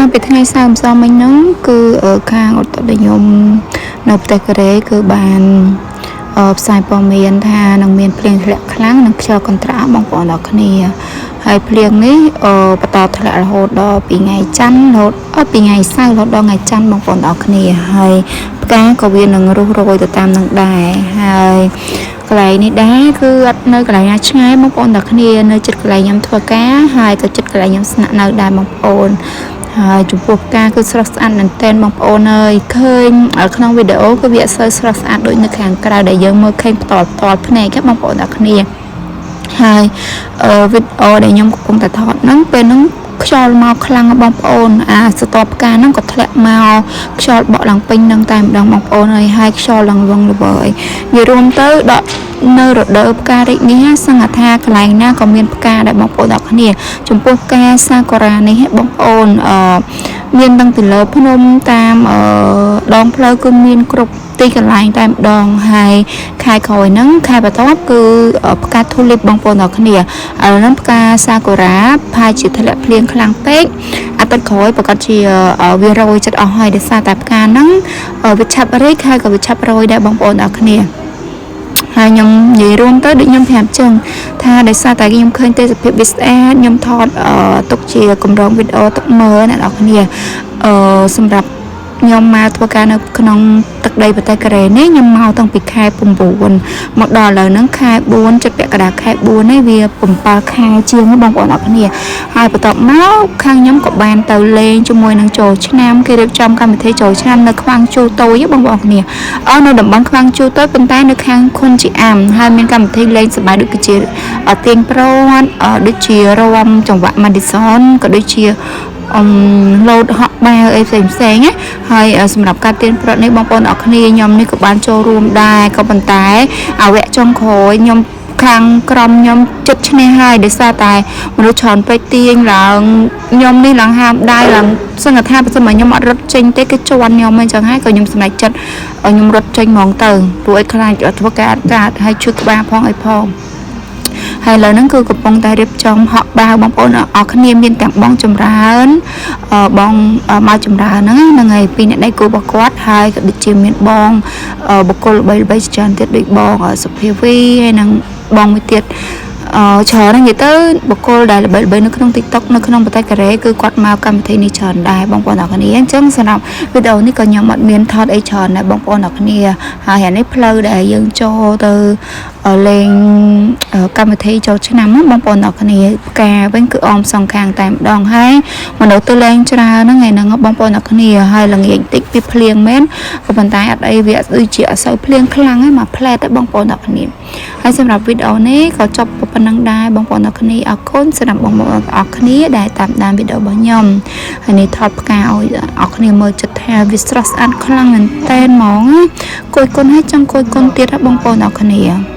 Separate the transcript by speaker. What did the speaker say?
Speaker 1: តាំងពីថ្ងៃសៅរ៍ម្សិលមិញហ្នឹងគឺខាងឧត្តរនិយមនៅប្រទេសកូរ៉េគឺបានផ្សាយព័ត៌មានថានឹងមានភ្លៀងធ្លាក់ខ្លាំងនិងខ្យល់កន្ត្រាក់បងប្អូនទាំងគ្នាហើយភ្លៀងនេះបន្តធ្លាក់រហូតដល់ពីថ្ងៃច័ន្ទរហូតពីថ្ងៃសៅរ៍រហូតដល់ថ្ងៃច័ន្ទបងប្អូនទាំងគ្នាហើយផ្កាក៏វានឹងរុះរោយទៅតាមនឹងដែរហើយកន្លែងនេះដែរគឺអត់នៅកន្លែងណាឆ្ងាយបងប្អូនទាំងគ្នានៅជិតកន្លែងខ្ញុំធ្វើការហើយក៏ជិតកន្លែងខ្ញុំស្នាក់នៅដែរបងប្អូនហើយចំពោះផ្កាគឺស្រស់ស្អាតមែនទែនបងប្អូនអើយឃើញក្នុងវីដេអូគឺវាអត់សូវស្រស់ស្អាតដូចនៅខាងក្រៅដែលយើងមើលឃើញផ្ទាល់ភ្នែកបងប្អូនទាំងគ្នាហើយវីដេអូដែលខ្ញុំកំពុងតែថតហ្នឹងពេលហ្នឹងខ្យល់មកខ្លាំងបងប្អូនស្ទប់ផ្កាហ្នឹងក៏ធ្លាក់មកខ្យល់បក់ឡើងពេញនឹងតែម្ដងបងប្អូនហើយខ្យល់ឡើងវងល្វើយនិយាយរួមទៅដល់នៅរដូវផ្ការីកនេះសង្ឃថាកន្លែងណាក៏មានផ្កាដែរបងប្អូនទាំងគ្នាចំពោះផ្កាសាកូរ៉ានេះបងប្អូនមានទាំងពីលើភ្នំតាមដងផ្លូវគឺមានគ្រប់ទីកន្លែងតែម្ដងហើយខែក្រោយហ្នឹងខែបន្ទាប់គឺផ្កាធូលីបបងប្អូនទាំងគ្នាឥឡូវហ្នឹងផ្កាសាកូរ៉ាផាជាធ្លាក់ភ្លៀងខ្លាំងពេកអាទិត្យក្រោយប្រកាសជាវារោយចិត្តអស់ហើយដោយសារតែផ្កាហ្នឹងវាឆាប់រីកហើយក៏វាឆាប់រោយដែរបងប្អូនទាំងគ្នាហើយខ្ញុំនិយាយរួមទៅដូចខ្ញុំប្រាប់ចឹងថាដោយសារតែខ្ញុំឃើញទេសភាពវាស្អាតខ្ញុំថតទុកជាកម្រងវីដេអូទុកមើលអ្នកនរគ្នាសម្រាប់ខ្ញុំមកធ្វើការនៅក្នុងទឹកដីប្រទេសកូរ៉េនេះខ្ញុំមកតាំងពីខែ9មកដល់ឥឡូវហ្នឹងខែ4ជិតពាក់កណ្ដាលខែ4នេះវា7ខែជាងបងប្អូនអរគ្នាហើយបន្ទាប់មកខាងខ្ញុំក៏បានទៅលេងជាមួយនឹងចូលឆ្នាំគេរៀបចំកម្មវិធីចូលឆ្នាំនៅខ្វាំងជូតូយបងប្អូនគ្នានៅតំបន់ខ្វាំងជូតូយប៉ុន្តែនៅខាងខុនជីអាមហើយមានកម្មវិធីលេងសប្បាយដូចជាទាញប្រវត្តិដូចជារាំចង្វាក់ Madison ក៏ដូចជាលោតហក់បាវអីផ្សេងណាហើយសម្រាប់ការទាញប្រត់នេះបងប្អូនអរគ្នាខ្ញុំនេះក៏បានចូលរួមដែរក៏ប៉ុន្តែអវៈចុងក្រោយខ្ញុំខាងក្រុមខ្ញុំចិត្តឈ្នះហើយដោយសារតែមនុស្សច្រើនពេកទាញឡើងខ្ញុំនេះឡើងហាមដៃឡើងសង្ឃថាបើសិនមកខ្ញុំអត់រត់ចេញទេគេជន់ខ្ញុំអញ្ចឹងហើយក៏ខ្ញុំសម្រេចចិត្តខ្ញុំរត់ចេញហ្មងទៅព្រោះឲ្យខ្លាចធ្វើការកាត់ហើយជួយក្បាលផងអីផងហើយឥឡូវហ្នឹងគឺកំពុងតែរៀបចំហក់បាវបងប្អូនអរគ្នាមានទាំងបងចម្រើនបងមកចម្រើនហ្នឹងហើយពីរអ្នកដៃគូរបស់គាត់ហើយក៏ដូចជាមានបងបុគ្គលល្បីៗច្រើនទៀតដូចបងសុភាវីហើយនិងបងមួយទៀតច្រើននិយាយទៅបុគ្គលដែលល្បីៗនៅក្នុង TikTok នៅក្នុងប្រទេសកូរ៉េគឺគាត់មកកម្មវិធីនេះច្រើនដែរបងប្អូនអរគ្នាអញ្ចឹងសម្រាប់វីដេអូនេះក៏ខ្ញុំអត់មានថតអីច្រើនដែរបងប្អូនអរគ្នាហើយនេះផ្លូវដែលយើងចូលទៅលេងកម្មវិធីចូលឆ្នាំបងប្អូនអរគ្នាផ្កាវិញគឺអមសងខាងតែម្ដងហើយមនុស្សទៅលេងច្រើនហ្នឹងថ្ងៃហ្នឹងបងប្អូនអរគ្នាហើយល្ងាចតិចពីភ្លៀងមែនក៏ប៉ុន្តែអត់អីវាដូចជាអត់សូវភ្លៀងខ្លាំងទេមកផ្លែតទេបងប្អូនអរគ្នាហើយសម្រាប់វីដេអូនេះក៏ចប់ប៉ុណ្ណឹងដែរបងប្អូនអរគ្នាអរគុណសម្រាប់បងប្អូនអរគ្នាដែលតាមដានវីដេអូរបស់ខ្ញុំហើយនេះថតផ្កាឲ្យអរគ្នាមើលចិត្តថាវាស្រស់ស្អាតខ្លាំងមែនតែនហ្មងគួយគុណហើយចង់គួយគុណទៀតបងប្អូនអរគ្នា